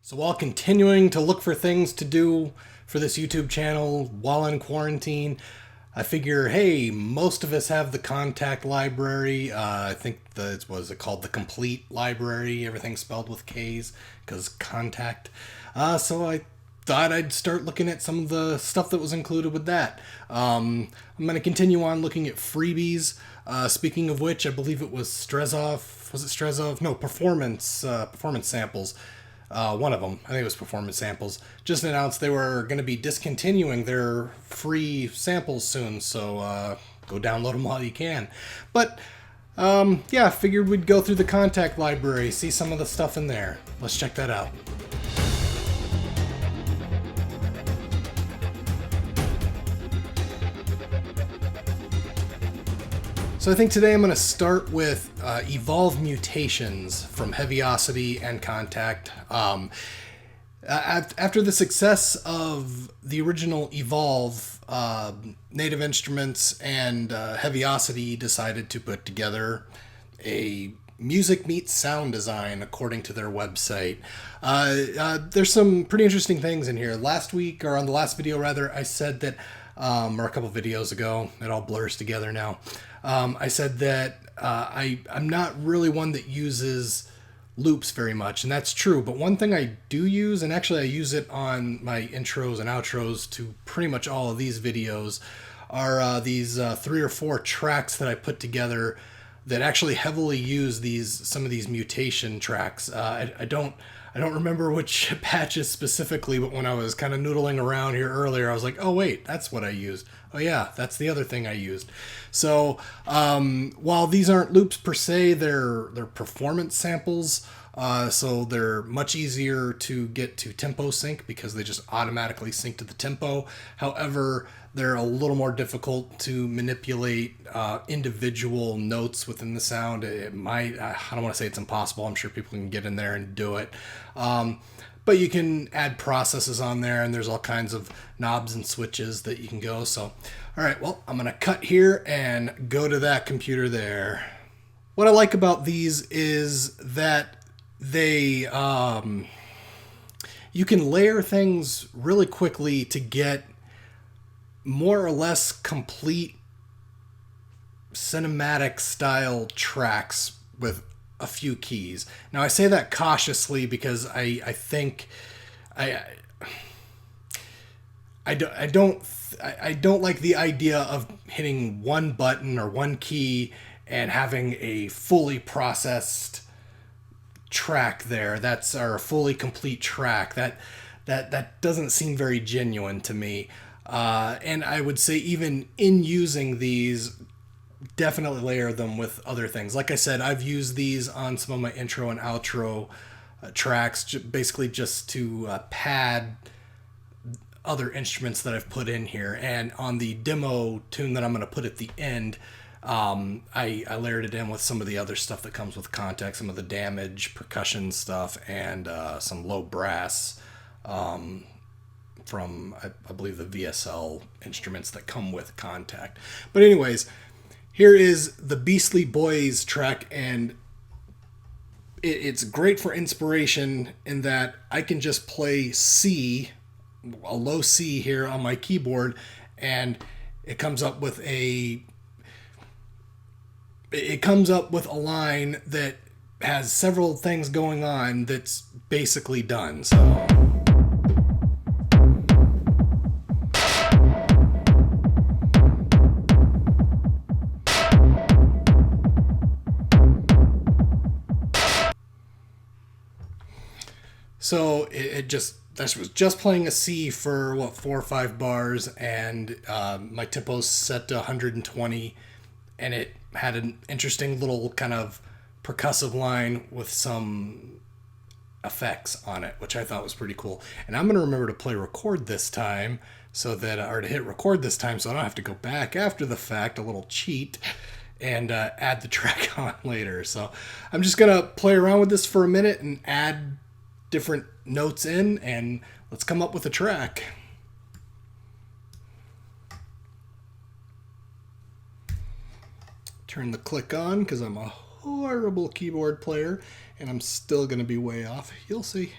So while continuing to look for things to do for this YouTube channel while in quarantine, I figure, hey, most of us have the Kontakt library. I think was it called the Complete library? Everything spelled with K's because Kontakt. So I thought I'd start looking at some of the stuff that was included with that. I'm going to continue on looking at freebies. Speaking of which, I believe it was Strezov. Was it Strezov? No, performance samples. One of them, I think it was Performance Samples, just announced they were going to be discontinuing their free samples soon, so go download them while you can. But yeah, figured we'd go through the Kontakt library, see some of the stuff in there. Let's check that out. So I think today I'm going to start with Evolve Mutations from HEAVYOCITY and Kontakt. After the success of the original Evolve, Native Instruments and HEAVYOCITY decided to put together a music meets sound design according to their website. There's some pretty interesting things in here. Last week, or on the last video rather, I said that, or a couple videos ago, it all blurs together now. I said that I'm not really one that uses loops very much, and that's true. But one thing I do use, and actually I use it on my intros and outros to pretty much all of these videos, are these 3 or 4 tracks that I put together that actually heavily use some of these mutation tracks. I don't remember which patches specifically, but when I was kind of noodling around here earlier, I was like, oh wait, that's what I used. Oh yeah, that's the other thing I used. So while these aren't loops per se, they're performance samples. So they're much easier to get to tempo sync because they just automatically sync to the tempo. However, they're a little more difficult to manipulate individual notes within the sound. I don't want to say it's impossible. I'm sure people can get in there and do it. But you can add processes on there, and there's all kinds of knobs and switches that you can go. So, all right, well, I'm going to cut here and go to that computer there. What I like about these is that they, you can layer things really quickly to get more or less complete cinematic style tracks with a few keys. Now I say that cautiously because I think I don't like the idea of hitting one button or one key and having a fully processed track there. That's our fully complete track. That doesn't seem very genuine to me. And I would say even in using these, definitely layer them with other things. Like I said, I've used these on some of my intro and outro tracks, basically just to pad other instruments that I've put in here. And on the demo tune that I'm going to put at the end, I layered it in with some of the other stuff that comes with Kontakt, some of the damage, percussion stuff, and some low brass from, I believe, the VSL instruments that come with Kontakt. But anyways, here is the Beastly Boys track, and it's great for inspiration in that I can just play C, a low C here on my keyboard, and it comes up with a line that has several things going on that's basically done. So that was just playing a C for 4 or 5 bars, and my tempo's set to 120, and it had an interesting little kind of percussive line with some effects on it, which I thought was pretty cool. And I'm going to remember to play record this time or to hit record this time so I don't have to go back after the fact, a little cheat, and add the track on later. So I'm just going to play around with this for a minute and add different notes in, and let's come up with a track. Turn the click on because I'm a horrible keyboard player and I'm still going to be way off. You'll see.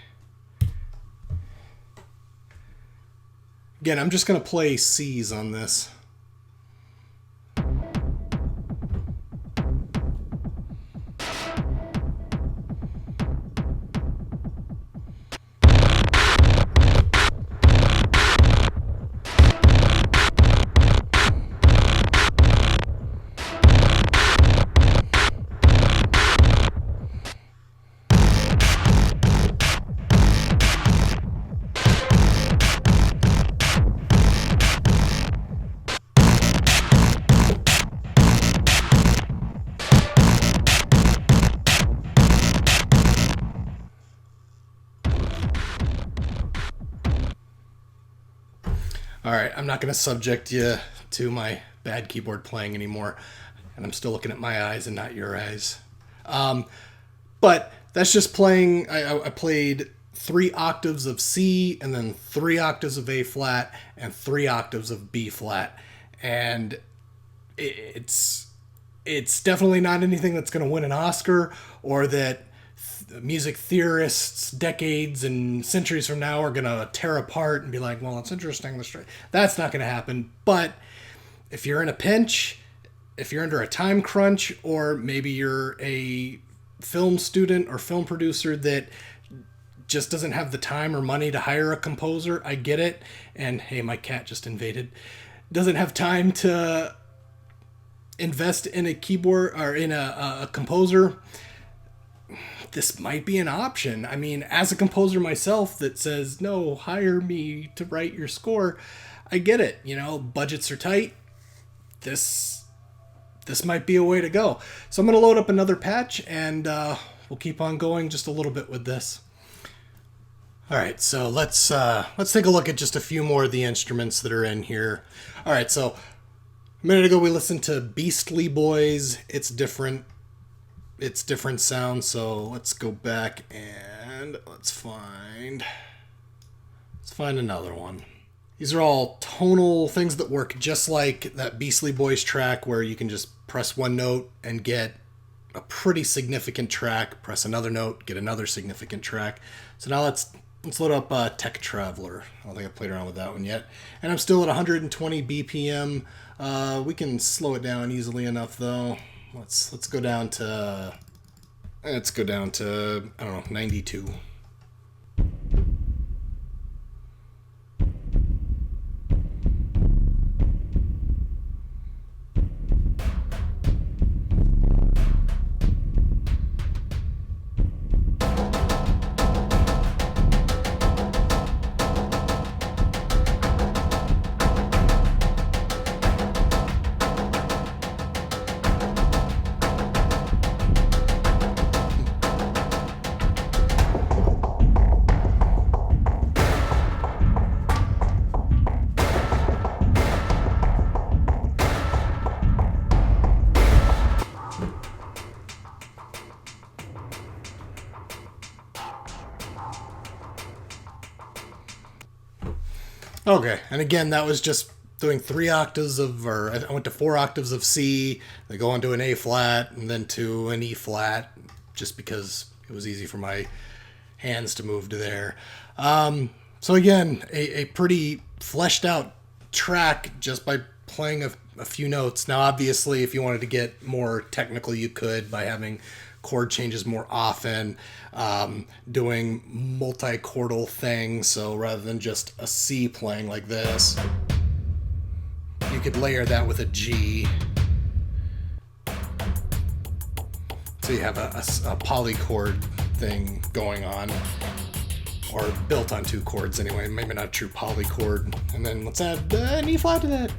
Again, I'm just going to play C's on this. Alright, I'm not going to subject you to my bad keyboard playing anymore. And I'm still looking at my eyes and not your eyes. But that's just playing. I played 3 octaves of C, and then 3 octaves of A flat, and 3 octaves of B flat. And it's definitely not anything that's going to win an Oscar, or that music theorists decades and centuries from now are going to tear apart and be like, well, it's interesting. That's not going to happen. But if you're in a pinch, if you're under a time crunch, or maybe you're a film student or film producer that just doesn't have the time or money to hire a composer, I get it. And hey, my cat just invaded. Doesn't have time to invest in a keyboard or in a composer. This might be an option. I mean, as a composer myself that says, no, hire me to write your score, I get it. You know, budgets are tight. This might be a way to go. So I'm going to load up another patch, and we'll keep on going just a little bit with this. All right, so let's take a look at just a few more of the instruments that are in here. All right, so a minute ago we listened to Beastly Boys. It's different sound. So let's go back and let's find another one. These are all tonal things that work just like that Beastly Boys track, where you can just press one note and get a pretty significant track, press another note, get another significant track. So now let's load up Tech Traveler. I don't think I've played around with that one yet. And I'm still at 120 BPM. We can slow it down easily enough though. Let's go down to I don't know, 92. Okay, and again, that was just doing 3 octaves or I went to 4 octaves of C, then go on to an A flat, and then to an E flat, just because it was easy for my hands to move to there. So again, a pretty fleshed out track just by playing a few notes. Now, obviously, if you wanted to get more technical, you could by having chord changes more often, doing multi-chordal things. So rather than just a C playing like this, you could layer that with a G. So you have a polychord thing going on, or built on 2 chords anyway, maybe not a true polychord. And then let's add an E flat to that.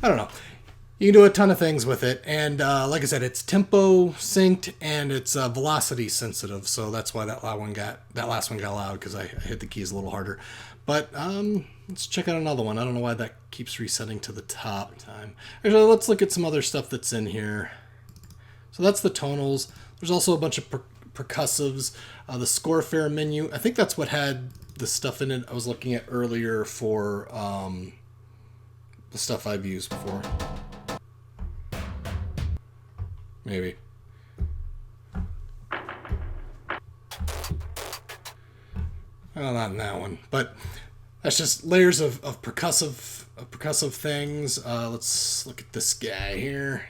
I don't know. You can do a ton of things with it, and like I said, it's tempo synced and it's velocity sensitive, so that's why that last one got loud, because I hit the keys a little harder. But let's check out another one. I don't know why that keeps resetting to the top time. Actually, let's look at some other stuff that's in here. So that's the tonals. There's also a bunch of percussives. The score fare menu, I think that's what had the stuff in it I was looking at earlier for the stuff I've used before. Maybe. Well, not in that one, but that's just layers of percussive things. Let's look at this guy here.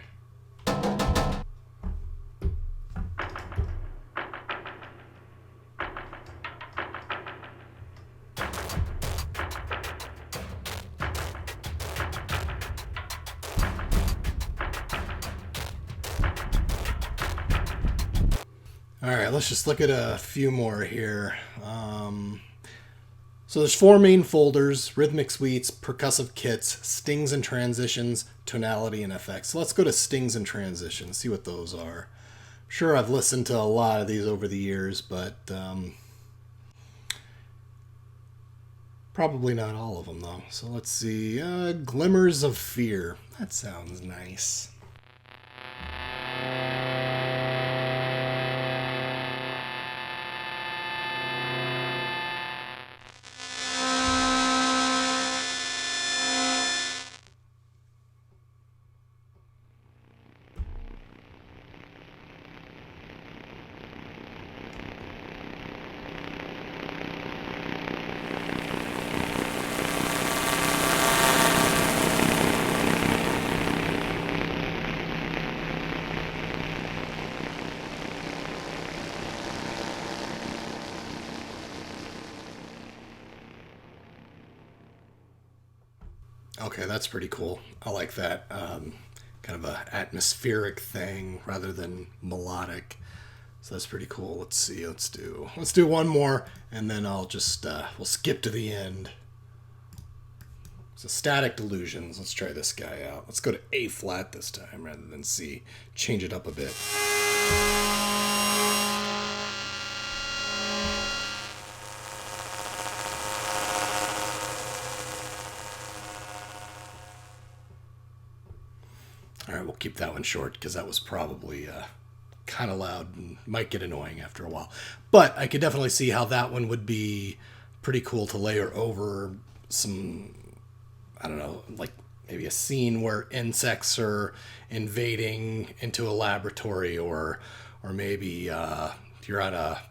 All right, let's just look at a few more here. So there's 4 main folders: rhythmic suites, percussive kits, stings and transitions, tonality, and effects. So let's go to stings and transitions, see what those are. I'm sure I've listened to a lot of these over the years, but probably not all of them though. So let's see. Glimmers of Fear. That sounds nice. Okay, that's pretty cool. I like that. Kind of a atmospheric thing rather than melodic. So that's pretty cool. Let's see. Let's do one more, and then I'll just we'll skip to the end. So Static Delusions. Let's try this guy out. Let's go to A flat this time rather than C. Change it up a bit. All right, we'll keep that one short because that was probably kind of loud and might get annoying after a while. But I could definitely see how that one would be pretty cool to layer over some, I don't know, like maybe a scene where insects are invading into a laboratory, or maybe you're at a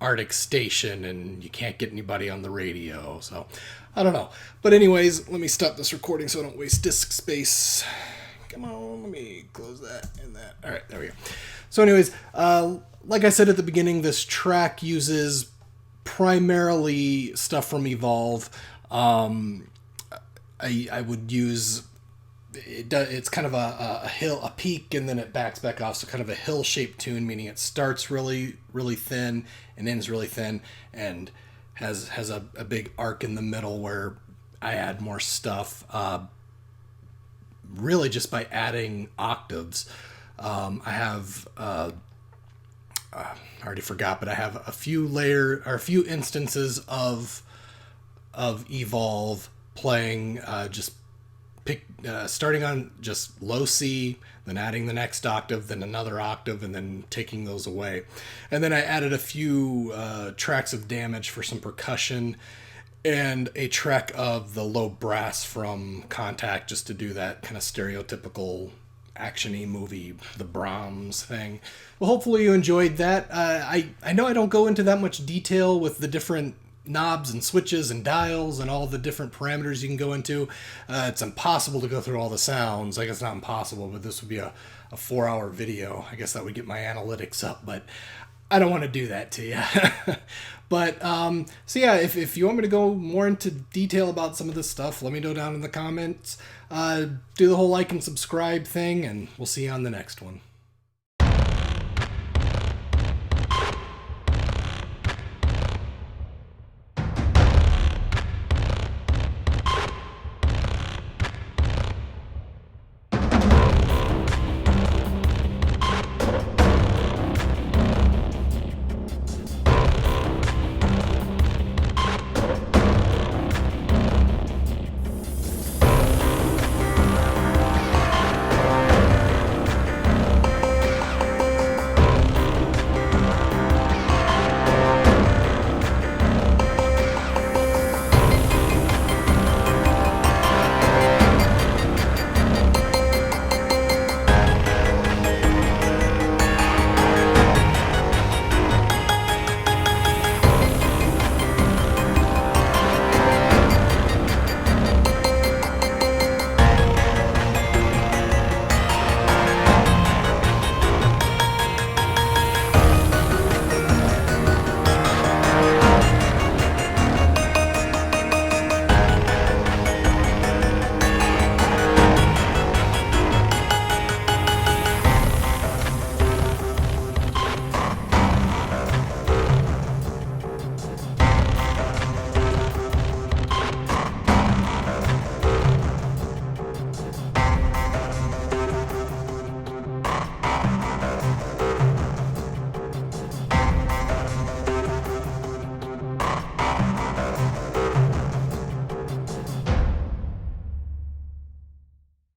Arctic station and you can't get anybody on the radio. So I don't know. But anyways, let me stop this recording so I don't waste disk space. Come on, let me close that and that. All right, there we go. So anyways, like I said at the beginning, this track uses primarily stuff from Evolve. I would use it. It's kind of a hill, a peak, and then it backs back off. So kind of a hill-shaped tune, meaning it starts really, really thin and ends really thin, and has a big arc in the middle where I add more stuff. Really just by adding octaves. I have I already forgot, but I have a few instances of Evolve playing starting on just low C, then adding the next octave, then another octave, and then taking those away. And then I added a few tracks of Damage for some percussion, and a track of the low brass from Kontakt, just to do that kind of stereotypical action-y movie, the Brahms thing. Well, hopefully you enjoyed that. I know I don't go into that much detail with the different knobs and switches and dials and all the different parameters you can go into. It's impossible to go through all the sounds. I guess not impossible, but this would be a 4-hour video. I guess that would get my analytics up, but I don't want to do that to you. But, so yeah, if you want me to go more into detail about some of this stuff, let me know down in the comments. Do the whole like and subscribe thing, and we'll see you on the next one.